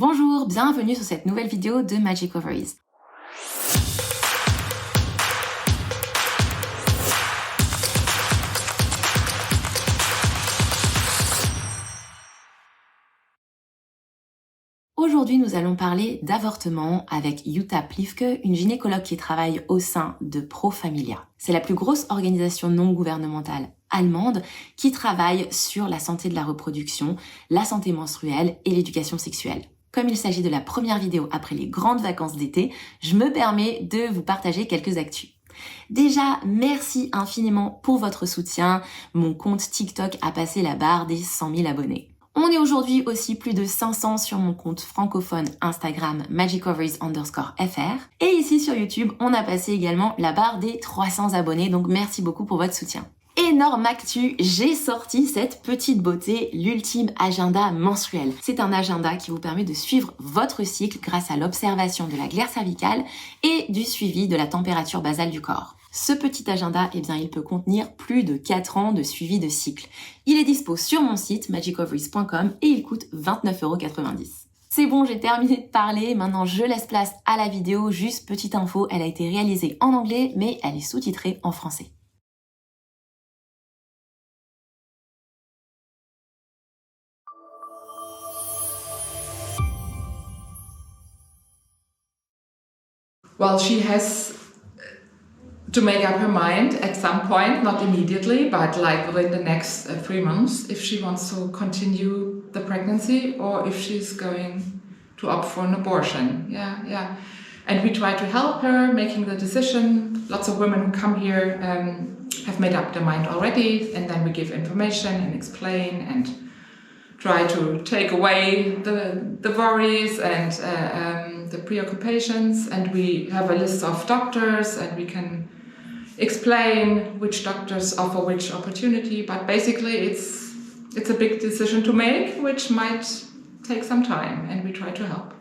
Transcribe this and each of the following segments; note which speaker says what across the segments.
Speaker 1: Bonjour, bienvenue sur cette nouvelle vidéo de Magic Ovaries. Aujourd'hui, nous allons parler d'avortement avec Jutta Pliefke, une gynécologue qui travaille au sein de Pro Familia. C'est la plus grosse organisation non gouvernementale allemande qui travaille sur la santé de la reproduction, la santé menstruelle et l'éducation sexuelle. Comme il s'agit de la première vidéo après les grandes vacances d'été, je me permets de vous partager quelques actus. Déjà, merci infiniment pour votre soutien. Mon compte TikTok a passé la barre des 100 000 abonnés. On est aujourd'hui aussi plus de 500 sur mon compte francophone Instagram magicovaries_fr. Et ici sur YouTube, on a passé également la barre des 300 abonnés, donc merci beaucoup pour votre soutien. Énorme actu, j'ai sorti cette petite beauté, l'ultime agenda menstruel. C'est un agenda qui vous permet de suivre votre cycle grâce à l'observation de la glaire cervicale et du suivi de la température basale du corps. Ce petit agenda, il peut contenir plus de 4 ans de suivi de cycle. Il est dispo sur mon site magicovaries.com et il coûte 29,90 €. C'est bon, j'ai terminé de parler, maintenant je laisse place à la vidéo. Juste petite info, elle a été réalisée en anglais, mais elle est sous-titrée en français.
Speaker 2: Well, she has to make up her mind at some point, not immediately, but like within the next 3 months, if she wants to continue the pregnancy or if she's going to opt for an abortion. Yeah. And we try to help her making the decision. Lots of women who come here have made up their mind already, and then we give information and explain and try to take away the worries and the preoccupations, and we have a list of doctors and we can explain which doctors offer which opportunity, but basically it's a big decision to make which might take some time, and we try to help.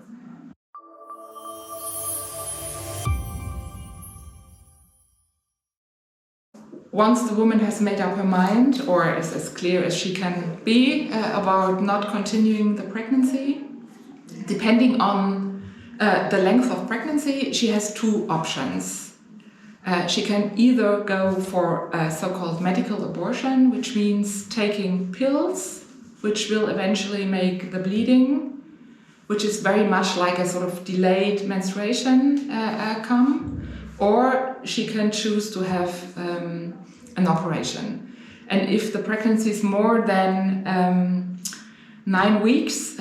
Speaker 2: Once the woman has made up her mind, or is as clear as she can be about not continuing the pregnancy, depending on the length of pregnancy, she has 2 options. She can either go for a so-called medical abortion, which means taking pills, which will eventually make the bleeding, which is very much like a sort of delayed menstruation come, or she can choose to have an operation. And if the pregnancy is more than 9 weeks,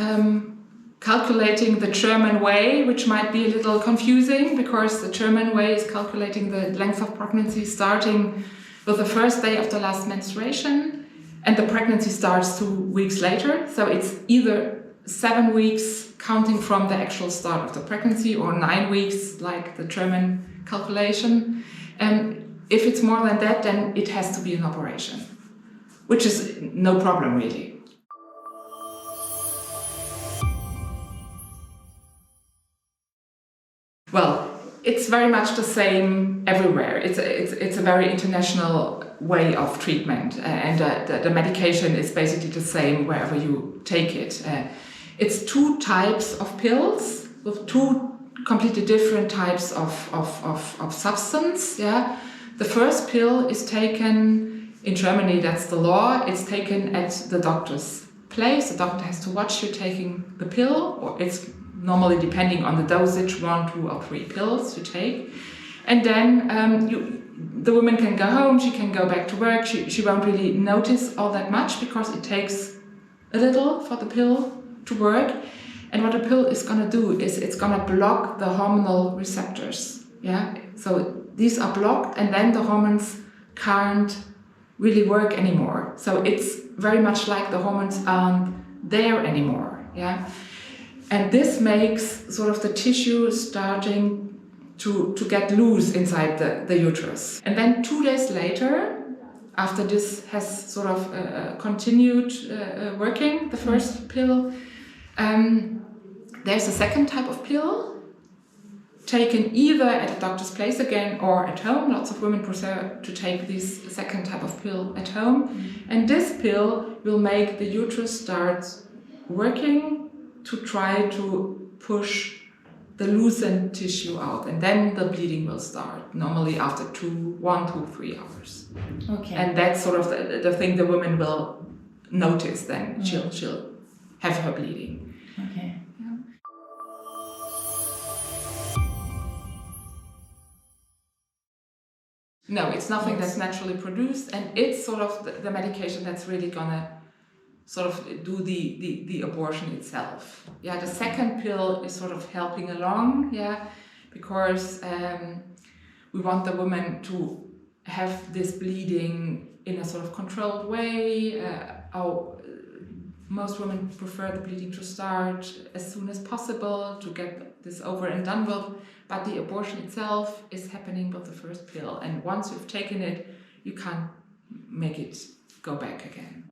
Speaker 2: calculating the German way, which might be a little confusing because the German way is calculating the length of pregnancy starting with the first day of the last menstruation, and the pregnancy starts 2 weeks later. So it's either 7 weeks counting from the actual start of the pregnancy or 9 weeks like the German calculation. And if it's more than that, then it has to be an operation, which is no problem really. Well, it's very much the same everywhere. It's a very international way of treatment, and the medication is basically the same wherever you take it. It's 2 types of pills with 2 completely different types of substance. Yeah, the first pill is taken in Germany. That's the law. It's taken at the doctor's place. The doctor has to watch you taking the pill, or it's normally depending on the dosage, 1, 2 or 3 pills you take. And then the woman can go home, she can go back to work, she won't really notice all that much because it takes a little for the pill to work. And what the pill is going to do is it's going to block the hormonal receptors. Yeah, so these are blocked, and then the hormones can't really work anymore. So it's very much like the hormones aren't there anymore. Yeah. And this makes sort of the tissue starting to get loose inside the uterus. And then 2 days later, after this has sort of continued working, the first pill, there's a second type of pill taken either at a doctor's place again or at home. Lots of women prefer to take this second type of pill at home. And this pill will make the uterus start working to try to push the loosened tissue out, and then the bleeding will start, normally after 1 to 3 hours.
Speaker 1: Okay.
Speaker 2: And that's sort of the thing the woman will notice then. She'll have her bleeding.
Speaker 1: Okay.
Speaker 2: Yeah. No, it's nothing that's naturally produced, and it's sort of the medication that's really gonna sort of do the abortion itself. Yeah, the second pill is sort of helping along, yeah, because we want the woman to have this bleeding in a sort of controlled way. Most women prefer the bleeding to start as soon as possible to get this over and done with, but the abortion itself is happening with the first pill, and once you've taken it, you can't make it go back again.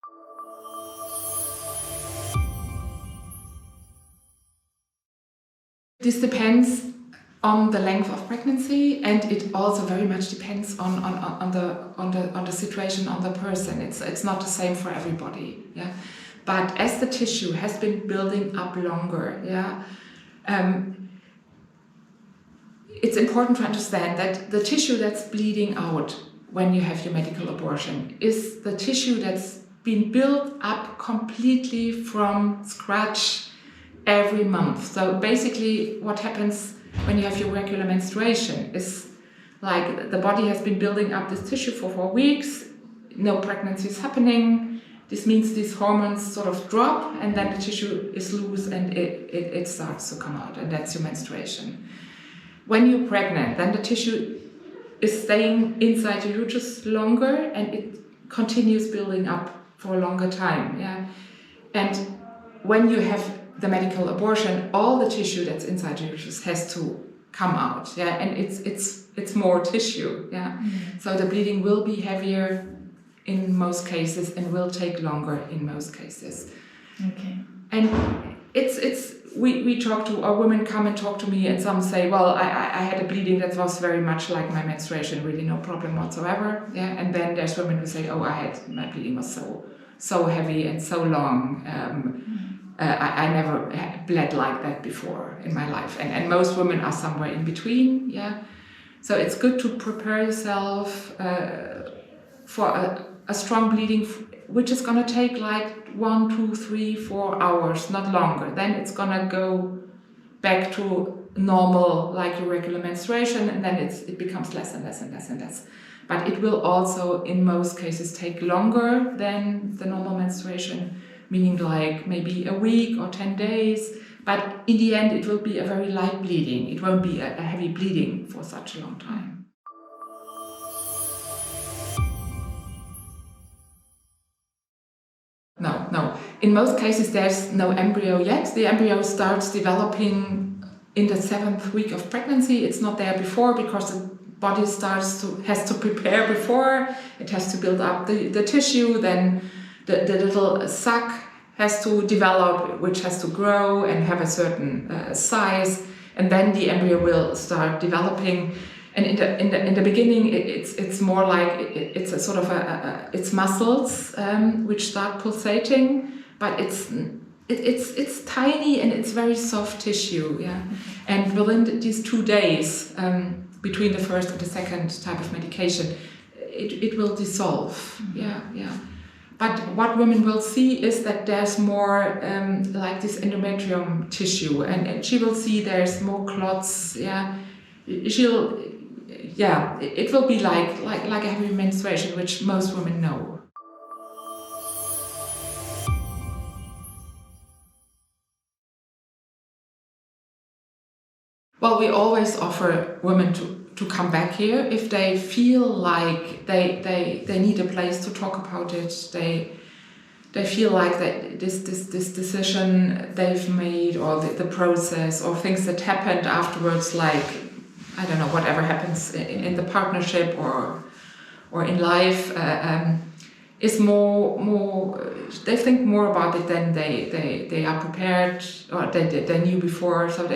Speaker 2: This depends on the length of pregnancy, and it also very much depends on the situation, on the person. It's not the same for everybody. Yeah, but as the tissue has been building up longer, yeah, it's important to understand that the tissue that's bleeding out when you have your medical abortion is the tissue that's been built up completely from scratch every month. So basically what happens when you have your regular menstruation is like the body has been building up this tissue for 4 weeks, no pregnancy is happening. This means these hormones sort of drop, and then the tissue is loose and it starts to come out, and that's your menstruation. When you're pregnant, then the tissue is staying inside your uterus longer, and it continues building up for a longer time. Yeah, and when you have the medical abortion, all the tissue that's inside your uterus has to come out. Yeah, and it's more tissue. Yeah, so the bleeding will be heavier in most cases and will take longer in most cases.
Speaker 1: Okay.
Speaker 2: And we talk to, or women come and talk to me, and some say, well, I had a bleeding that was very much like my menstruation, really no problem whatsoever. Yeah, and then there's women who say, oh, my bleeding was so heavy and so long. I never bled like that before in my life. And most women are somewhere in between. Yeah, so it's good to prepare yourself for a strong bleeding, which is going to take like 1, 2, 3, 4 hours, not longer. Then it's going to go back to normal, like your regular menstruation, and then it becomes less and less and less and less. But it will also, in most cases, take longer than the normal menstruation, meaning like maybe a week or 10 days. But in the end, it will be a very light bleeding. It won't be a heavy bleeding for such a long time. No. In most cases, there's no embryo yet. The embryo starts developing in the 7th week of pregnancy. It's not there before because the body has to prepare before. It has to build up the tissue. Then the little sac has to develop, which has to grow and have a certain size. And then the embryo will start developing. And in the beginning, it's more like it's a sort of it's muscles which start pulsating, but it's tiny and it's very soft tissue. Yeah, and within these 2 days between the first and the second type of medication, it will dissolve. Yeah. But what women will see is that there's more like this endometrium tissue, and she will see there's more clots. Yeah, it will be like a heavy menstruation, which most women know. Well, we always offer women to come back here if they feel like they need a place to talk about it. They feel like that this decision they've made, or the process, or things that happened afterwards, like I don't know, whatever happens in the partnership or in life, is more. They think more about it than they are prepared, or they knew before. So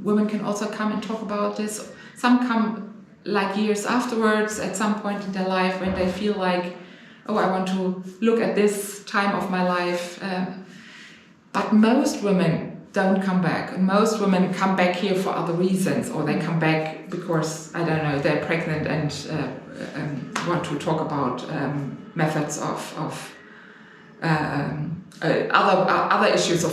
Speaker 2: women can also come and talk about this. Some come like years afterwards, at some point in their life, when they feel like, oh, I want to look at this time of my life. But most women don't come back. And most women come back here for other reasons, or they come back because, I don't know, they're pregnant and want to talk about methods of other issues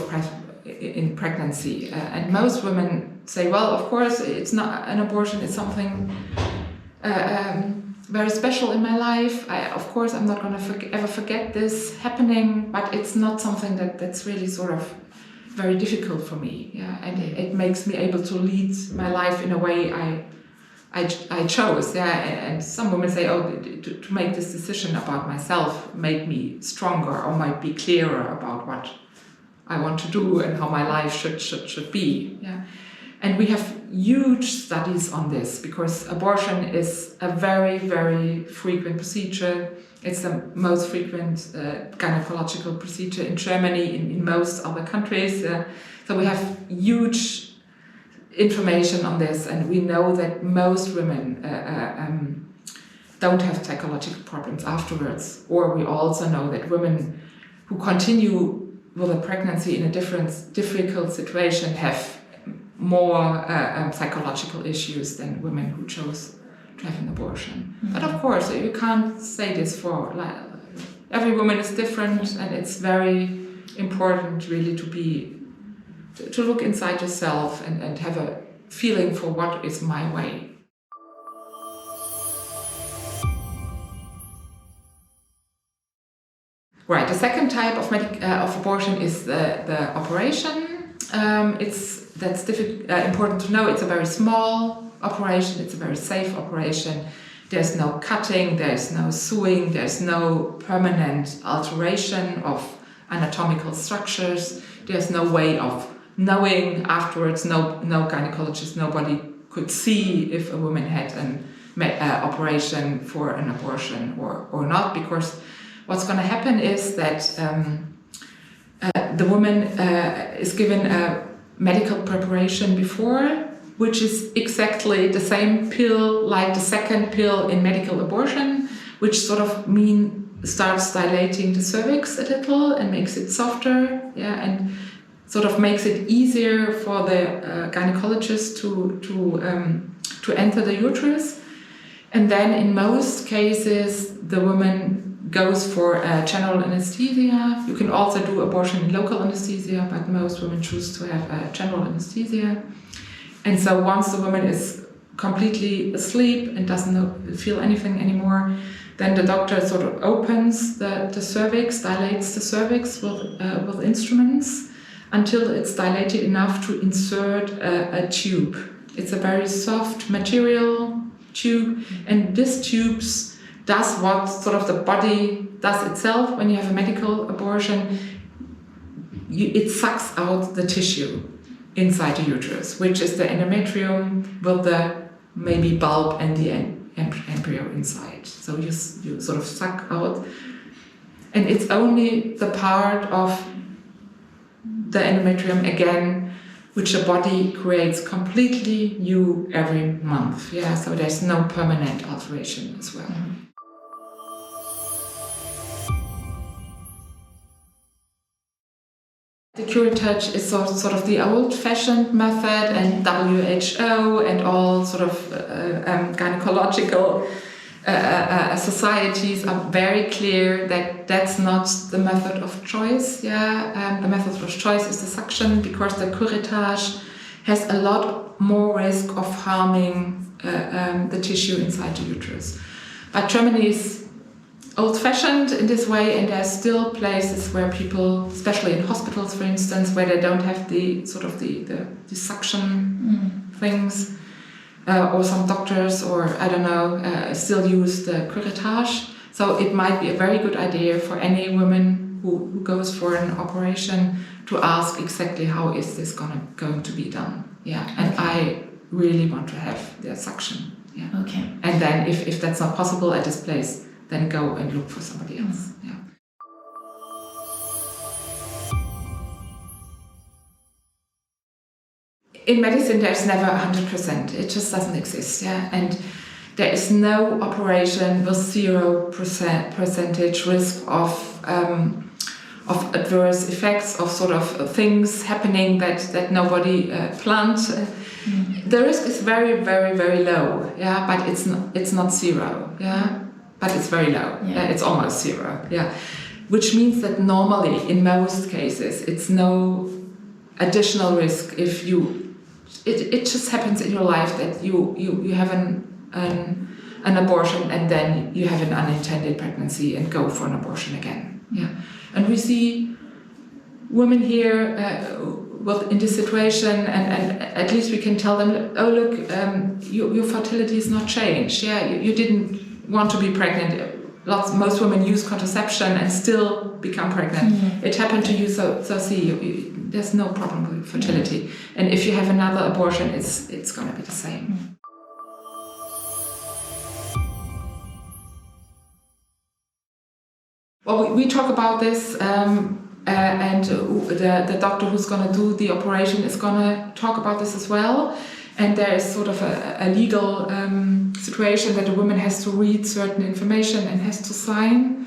Speaker 2: in pregnancy. And most women say, well, of course, it's not an abortion, it's something very special in my life. Of course, I'm not going to ever forget this happening, but it's not something that's really sort of very difficult for me. Yeah, and it makes me able to lead my life in a way I chose. Yeah, and some women say, oh, to make this decision about myself made me stronger, or might be clearer about what I want to do and how my life should be. Yeah. And we have huge studies on this, because abortion is a very, very frequent procedure. It's the most frequent gynecological procedure in Germany, in most other countries. So we have huge information on this, and we know that most women don't have psychological problems afterwards. Or we also know that women who continue with a pregnancy in a difficult situation have more psychological issues than women who chose to have an abortion. Mm-hmm. But of course, you can't say this for, like, every woman is different, and it's very important really to look inside yourself and have a feeling for what is my way. Right, the second type of abortion is the operation. That's important to know. It's a very small operation, it's a very safe operation. There's no cutting, there's no sewing, there's no permanent alteration of anatomical structures, there's no way of knowing afterwards, no gynecologist, nobody could see if a woman had an operation for an abortion or not, because what's going to happen is that the woman is given a medical preparation before, which is exactly the same pill like the second pill in medical abortion, which sort of starts dilating the cervix a little and makes it softer, yeah, and sort of makes it easier for the gynecologist to enter the uterus. And then in most cases, the woman goes for general anesthesia. You can also do abortion in local anesthesia, but most women choose to have general anesthesia. And so once the woman is completely asleep and doesn't feel anything anymore, then the doctor sort of opens the cervix, dilates the cervix with instruments until it's dilated enough to insert a tube. It's a very soft material tube, and this tube does what sort of the body does itself when you have a medical abortion. It sucks out the tissue inside the uterus, which is the endometrium with the maybe bulb and the embryo inside. So you sort of suck out, and it's only the part of the endometrium again which the body creates completely new every month. Yeah, so there's no permanent alteration as well. Mm-hmm. The curettage is sort of the old-fashioned method, and WHO and all sort of gynecological societies are very clear that that's not the method of choice. Yeah, the method of choice is the suction, because the curettage has a lot more risk of harming the tissue inside the uterus. But Germany is old-fashioned in this way, and there's still places where people, especially in hospitals, for instance, where they don't have the sort of the suction things, or some doctors, or I don't know, still use the curettage. So it might be a very good idea for any woman who goes for an operation to ask exactly how is this going to be done. Yeah, and okay. I really want to have the suction. Yeah. Okay. And then if that's not possible at this place, then go and look for somebody else. Yeah. In medicine, there's never 100%. It just doesn't exist. Yeah, and there is no operation with 0% risk of of adverse effects, of sort of things happening that nobody planned. The risk is very, very, very low, yeah, but it's not zero, yeah, but it's very low, yeah. It's almost zero, yeah, which means that normally, in most cases, it's no additional risk if it just happens in your life that you have an abortion and then you have an unintended pregnancy and go for an abortion again, yeah, and we see women here in this situation, and at least we can tell them, oh look, your fertility is not changed. Yeah, you didn't want to be pregnant. Most women use contraception and still become pregnant. It happened to you, so see, there's no problem with fertility. And if you have another abortion, it's going to be the same. Well, we talk about this. And the doctor who's going to do the operation is going to talk about this as well. And there is sort of a legal situation that a woman has to read certain information and has to sign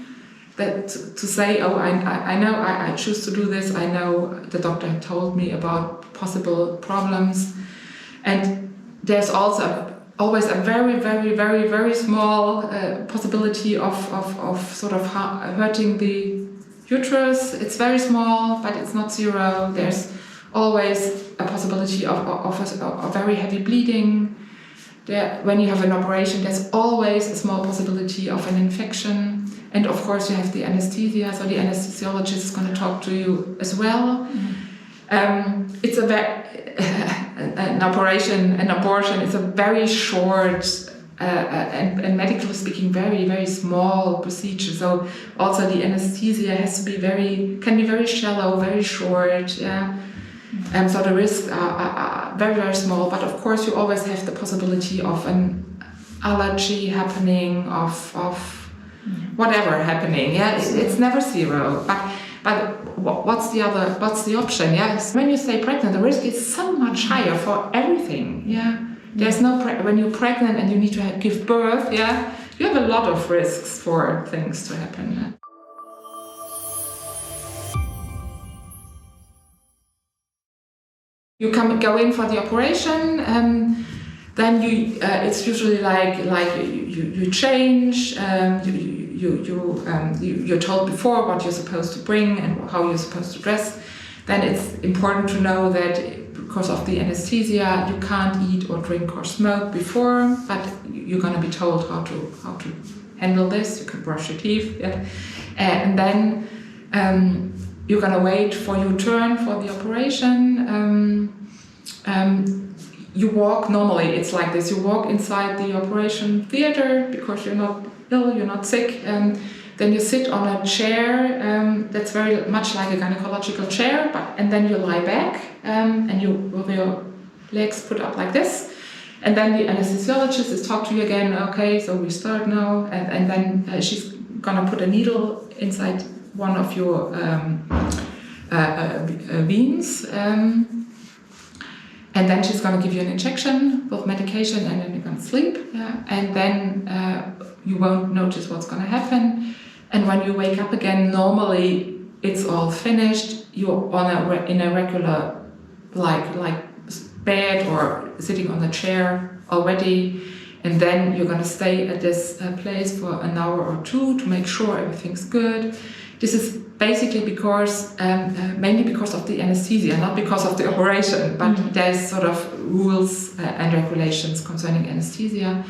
Speaker 2: that to say, oh, I know I choose to do this. I know the doctor had told me about possible problems. And there's also always a very, very, very, very small possibility of sort of hurting the uterus. It's very small, but it's not zero. There's always a possibility of a very heavy bleeding. When you have an operation, there's always a small possibility of an infection. And of course, you have the anesthesia, so the anesthesiologist is going to talk to you as well. It's an abortion is a very short and medically speaking, very, very small procedure. So also the anesthesia can be very shallow, very short. Yeah. So the risks are very, very small. But of course, you always have the possibility of an allergy happening, of whatever happening. Yeah, it's never zero. But what's the option? Yeah, when you stay pregnant, the risk is so much higher for everything. Yeah. There's no when you're pregnant and you need to give birth, yeah, you have a lot of risks for things to happen. You go in for the operation, then it's usually like you change. You're told before what you're supposed to bring and how you're supposed to dress. Then it's important to know that because of the anesthesia, you can't eat or drink or smoke before, but you're going to be told how to handle this. You can brush your teeth, yeah. And then you're going to wait for your turn for the operation. You walk normally. It's like this. You walk inside the operation theater because you're not ill, you're not sick. Then you sit on a chair that's very much like a gynecological chair, and then you lie back and you with your legs put up like this. And then the anesthesiologist is talk to you again. Okay, so we start now, and then she's gonna put a needle inside one of your veins, and then she's gonna give you an injection with medication, and then you're gonna sleep. Yeah, and then you won't notice what's gonna happen. And when you wake up again, normally it's all finished. You're in a regular like bed or sitting on the chair already, and then you're going to stay at this place for an hour or two to make sure everything's good. This is basically because mainly because of the anesthesia, not because of the operation, but there's sort of rules and regulations concerning anesthesia.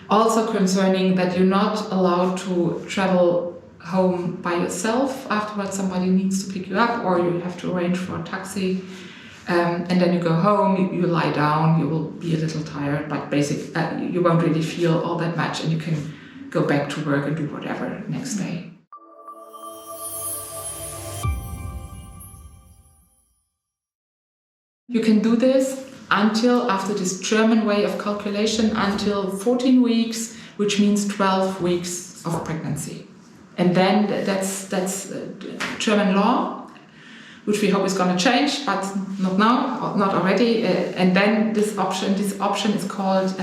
Speaker 2: Also concerning that you're not allowed to travel home by yourself. Afterwards, somebody needs to pick you up, or you have to arrange for a taxi. And then you go home, you lie down, you will be a little tired, but basically you won't really feel all that much, and you can go back to work and do whatever next day. You can do this until, after this German way of calculation, until 14 weeks, which means 12 weeks of pregnancy. And then that's German law, which we hope is going to change, but not now, not already. And then this option is called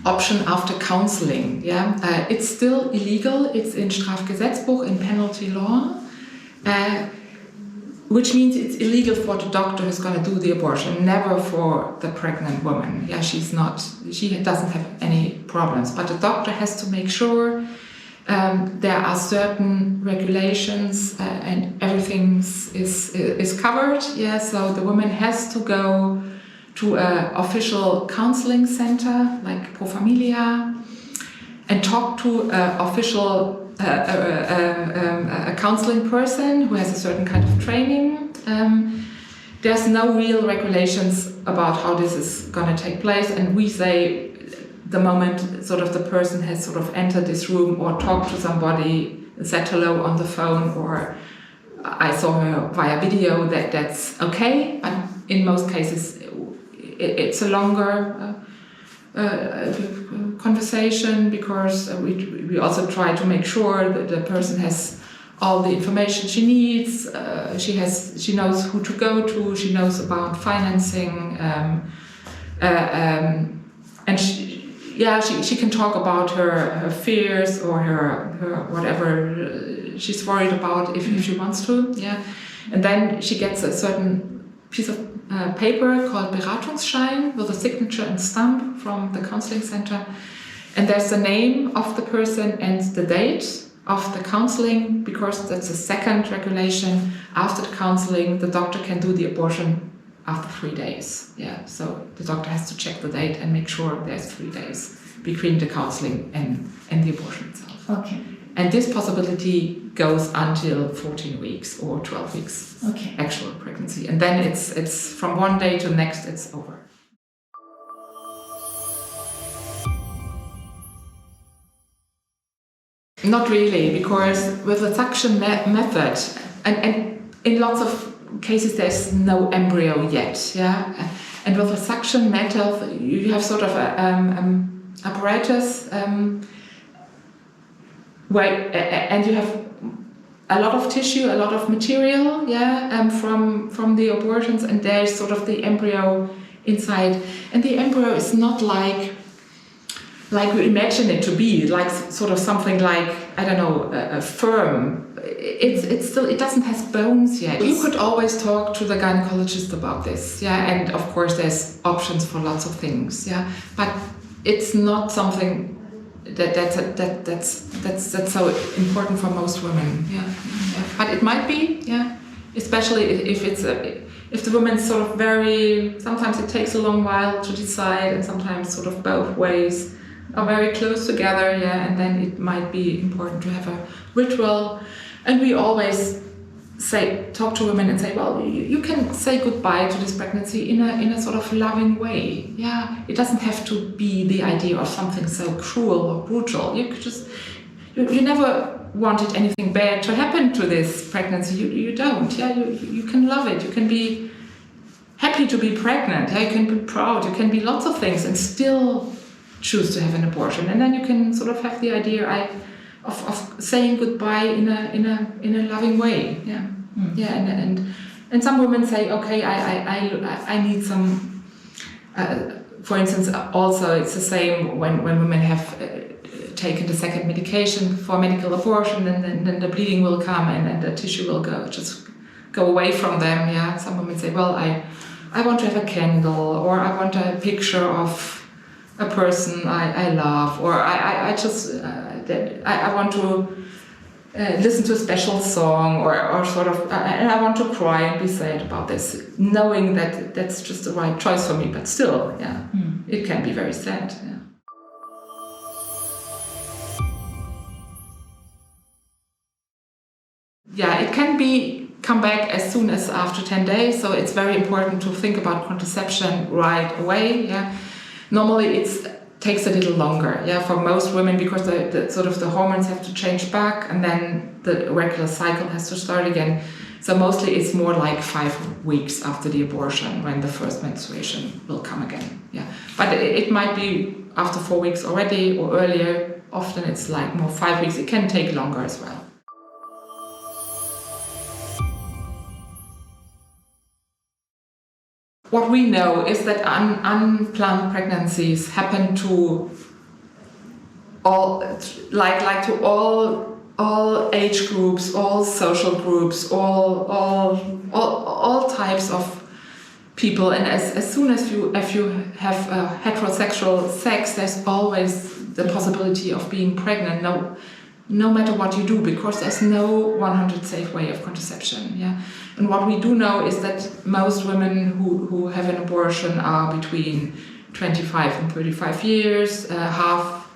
Speaker 2: option after counseling. Yeah, it's still illegal. It's in Strafgesetzbuch, in penalty law, which means it's illegal for the doctor who's going to do the abortion, never for the pregnant woman. Yeah, she doesn't have any problems, but the doctor has to make sure there are certain regulations and everything is covered. Yeah, so the woman has to go to an official counseling center like Pro Familia and talk to an official a counseling person who has a certain kind of training. There's no real regulations about how this is going to take place, and we say the moment sort of the person has sort of entered this room or talked to somebody, said hello on the phone, or I saw her via video, that's okay. But in most cases, it's a longer conversation, because we also try to make sure that the person has all the information she needs. She knows who to go to. She knows about financing, and she can talk about her fears or her whatever she's worried about if she wants to. Yeah, and then she gets a certain piece of paper called Beratungsschein with a signature and stamp from the counseling center, and there's the name of the person and the date of the counseling, because that's the second regulation. After the counseling, the doctor can do the abortion after 3 days. Yeah, so the doctor has to check the date and make sure there's 3 days between the counseling and the abortion itself.
Speaker 1: Okay.
Speaker 2: And this possibility goes until 14 weeks or 12 weeks actual pregnancy. And then it's from one day to the next, it's over. Not really, because with the suction method, and in lots of cases there's no embryo yet, yeah. And with the suction method, you have sort of a apparatus and you have a lot of tissue, a lot of material, yeah, from the abortions, and there's sort of the embryo inside, and the embryo is not like we imagine it to be, like sort of something like, I don't know, a firm. It's still, it doesn't have bones yet. You could always talk to the gynecologist about this, yeah, and of course there's options for lots of things, yeah, but it's not something that's so important for most women, yeah. But it might be, yeah, especially if the woman's sort of sometimes it takes a long while to decide, and sometimes sort of both ways are very close together, yeah, and then it might be important to have a ritual. And we always talk to women and say, well, you can say goodbye to this pregnancy in a sort of loving way, yeah. It doesn't have to be the idea of something so cruel or brutal. You could just, you never wanted anything bad to happen to this pregnancy. You don't, yeah. You can love it. You can be happy to be pregnant. Yeah, you can be proud. You can be lots of things and still choose to have an abortion. And then you can sort of have the idea of saying goodbye in a loving way, yeah. Yeah, and some women say, okay, I need some. For instance, also it's the same when women have taken the second medication for medical abortion, and then the bleeding will come and the tissue will go away from them. Yeah, some women say, well, I want to have a candle, or I want a picture of a person I love, or I want to listen to a special song, or sort of, and I want to cry and be sad about this, knowing that that's just the right choice for me. But still, yeah, it can be very sad. Yeah. Yeah, it can come back as soon as after 10 days. So it's very important to think about contraception right away. Yeah. Normally it takes a little longer, yeah, for most women, because the sort of the hormones have to change back, and then the regular cycle has to start again. So mostly it's more like 5 weeks after the abortion when the first menstruation will come again. Yeah, but it might be after 4 weeks already, or earlier. Often it's like more 5 weeks. It can take longer as well. What we know is that unplanned pregnancies happen to all age groups, all social groups, all types of people. And as soon as you have heterosexual sex, there's always the possibility of being pregnant. No matter what you do, because there's no 100% safe way of contraception. Yeah, and what we do know is that most women who have an abortion are between 25 and 35 years. Half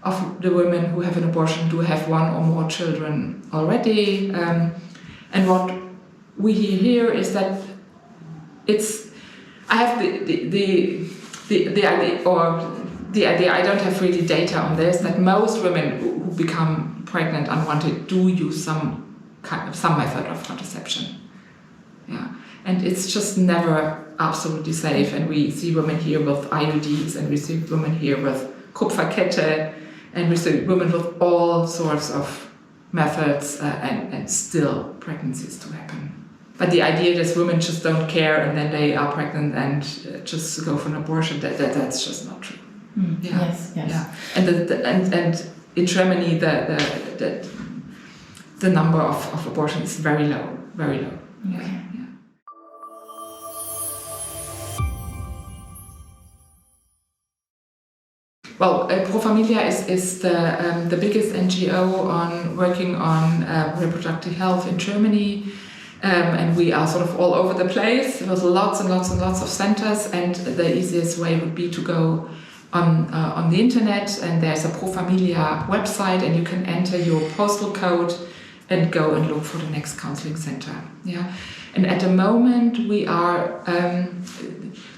Speaker 2: of the women who have an abortion do have one or more children already. And what we hear here is that I have the idea, I don't have really data on this, that most women who become pregnant unwanted do use some method of contraception. Yeah, and it's just never absolutely safe. And we see women here with IUDs, and we see women here with Kupferkette, and we see women with all sorts of methods, and still pregnancies to happen. But the idea that women just don't care and then they are pregnant and just go for an abortion, that's just not true. Yeah.
Speaker 1: Yes.
Speaker 2: Yeah. And in Germany, the number of abortions is very low.
Speaker 1: Okay.
Speaker 2: Yeah. Well, Pro Familia is the biggest NGO working on reproductive health in Germany. And we are sort of all over the place with lots and lots and lots of centers, and the easiest way would be to go on the internet, and there's a Pro Familia website, and you can enter your postal code and go and look for the next counseling center. Yeah, and at the moment we are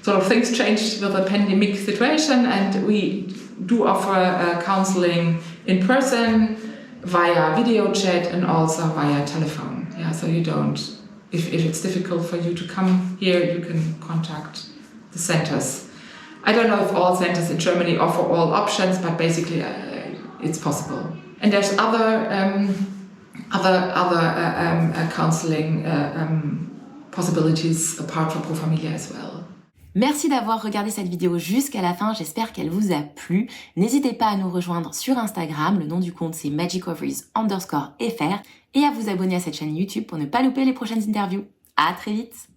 Speaker 2: sort of things changed with the pandemic situation, and we do offer counseling in person, via video chat, and also via telephone. Yeah, so you don't, if it's difficult for you to come here, you can contact the centers. I don't know if all centers in Germany offer all options, but basically it's possible. And there's other counseling possibilities apart from Pro Familia as well.
Speaker 1: Merci d'avoir regardé cette vidéo jusqu'à la fin, j'espère qu'elle vous a plu. N'hésitez pas à nous rejoindre sur Instagram, le nom du compte c'est magicovaries_fr, et à vous abonner à cette chaîne YouTube pour ne pas louper les prochaines interviews. À très vite!